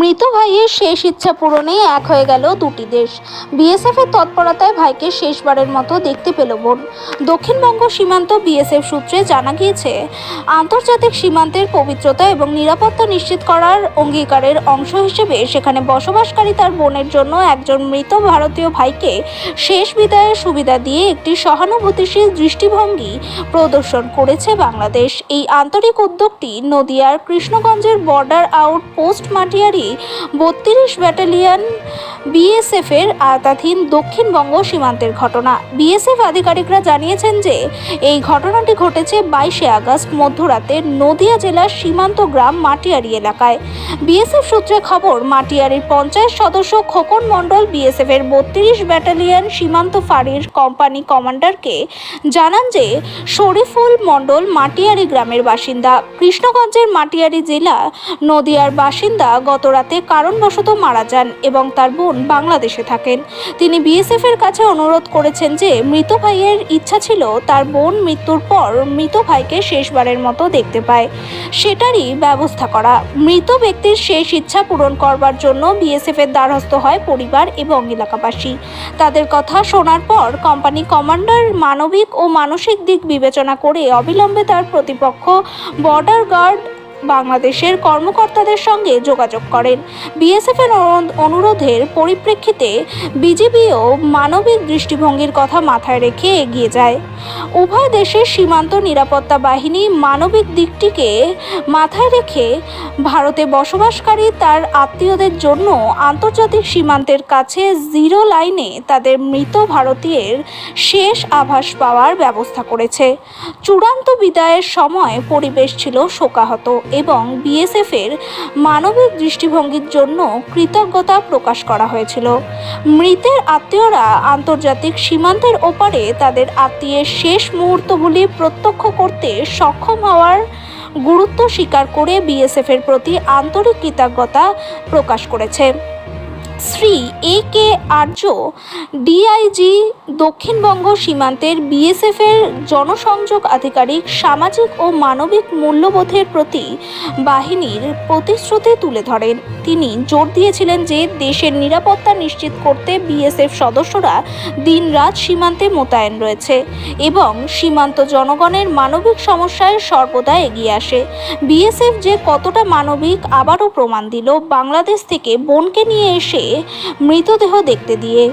মৃত ভাইয়ের শেষ ইচ্ছা পূরণে এক হয়ে গেল দুটি দেশ। বিএসএফ এর তৎপরতায় ভাইকে শেষবারের মতো দেখতে পেল বোন। দক্ষিণবঙ্গ সীমান্ত বিএসএফ সূত্রে জানা গিয়েছে, আন্তর্জাতিক সীমান্তের পবিত্রতা এবং নিরাপত্তা নিশ্চিত করার অঙ্গীকারের অংশ হিসেবে সেখানে বসবাসকারী তার বোনের জন্য একজন মৃত ভারতীয় ভাইকে শেষ বিদায়ের সুবিধা দিয়ে একটি সহানুভূতিশীল দৃষ্টিভঙ্গি প্রদর্শন করেছে বাংলাদেশ। এই আন্তরিক উদ্যোগটি নদিয়ার কৃষ্ণগঞ্জের border outpost Matiari 32 battalion BSF এর আওতাধীন দক্ষিণবঙ্গ সীমান্তের ঘটনা। বিএসএফ আধিকারিকরা জানিয়েছেন যে এই ঘটনাটি ঘটেছে 22 আগস্ট মধ্যরাতে নদিয়া জেলার সীমান্ত গ্রাম মাটিয়ারি এলাকায়। বিএসএফ সূত্রে খবর, মাটিয়ারির পঞ্চায়েত সদস্য খোকন মণ্ডল বিএসএফ এর 32 ব্যাটালিয়ন সীমান্ত ফাঁড়ির কোম্পানি কমান্ডারকে জানান যে শরীফুল মণ্ডল মাটিয়ারি গ্রামের বাসিন্দা, কৃষ্ণগঞ্জের মাটিয়ারি জেলা নদিয়ার বাসিন্দা। গত রাতে কারণবশত মারা যান এবং তার বোন বাংলাদেশে থাকেন। তিনি বিএসএফ এর কাছে অনুরোধ করেছেন যে মৃত ভাইয়ের ইচ্ছা ছিল তার বোন মৃত্যুর পর মৃত ভাইকে শেষবারের মতো দেখতে পায়, সেটারই ব্যবস্থা করা। মৃত ব্যক্তির শেষ ইচ্ছা পূরণ করবার জন্য বিএসএফ এর দ্বারস্থ হয় পরিবার এবং এলাকাবাসী। তাদের কথা শোনার পর কোম্পানি কমান্ডার মানবিক ও মানসিক দিক বিবেচনা করে অবিলম্বে তার প্রতিপক্ষ বর্ডার গার্ড বাংলাদেশের কর্মকর্তাদের সঙ্গে যোগাযোগ করেন। বিএসএফ এর অনুরোধের পরিপ্রেক্ষিতে বিজিবিও মানবিক দৃষ্টিভঙ্গির কথা মাথায় রেখে এগিয়ে যায়। উভয় দেশের সীমান্ত নিরাপত্তা বাহিনী মানবিক দিকটিকে মাথায় রেখে ভারতে বসবাসকারী তার আত্মীয়দের জন্য আন্তর্জাতিক সীমান্তের কাছে জিরো লাইনে তাদের মৃত ভারতীয়ের শেষ আভাস পাওয়ার ব্যবস্থা করেছে। চূড়ান্ত বিদায়ের সময় পরিবেশ ছিল শোকাহত এবং বিএসএফ এর মানবিক দৃষ্টিভঙ্গির জন্য কৃতজ্ঞতা প্রকাশ করা হয়েছিল। মৃতের আত্মীয়রা আন্তর্জাতিক সীমান্তের ওপারে তাদের আত্মীয়ের শেষ মুহূর্তগুলি প্রত্যক্ষ করতে সক্ষম হওয়ার গুরুত্ব স্বীকার করে বিএসএফ এর প্রতি আন্তরিক কৃতজ্ঞতা প্রকাশ করেছে। শ্রী A.K. আর্য, ডিআইজি, দক্ষিণবঙ্গ সীমান্তের বিএসএফ এর জনসংযোগ আধিকারিক, সামাজিক ও মানবিক মূল্যবোধের প্রতি বাহিনীর প্রতিশ্রুতি তুলে ধরেন। তিনি জোর দিয়েছিলেন যে দেশের নিরাপত্তা নিশ্চিত করতে বিএসএফ সদস্যরা দিনরাত সীমান্তে মোতায়েন রয়েছে এবং সীমান্ত জনগণের মানবিক সমস্যায় সর্বদা এগিয়ে আসে। বিএসএফ যে কতটা মানবিক আবারও প্রমাণ দিল বাংলাদেশ থেকে বোনকে নিয়ে এসে মৃতদেহ দেখতে দিয়ে।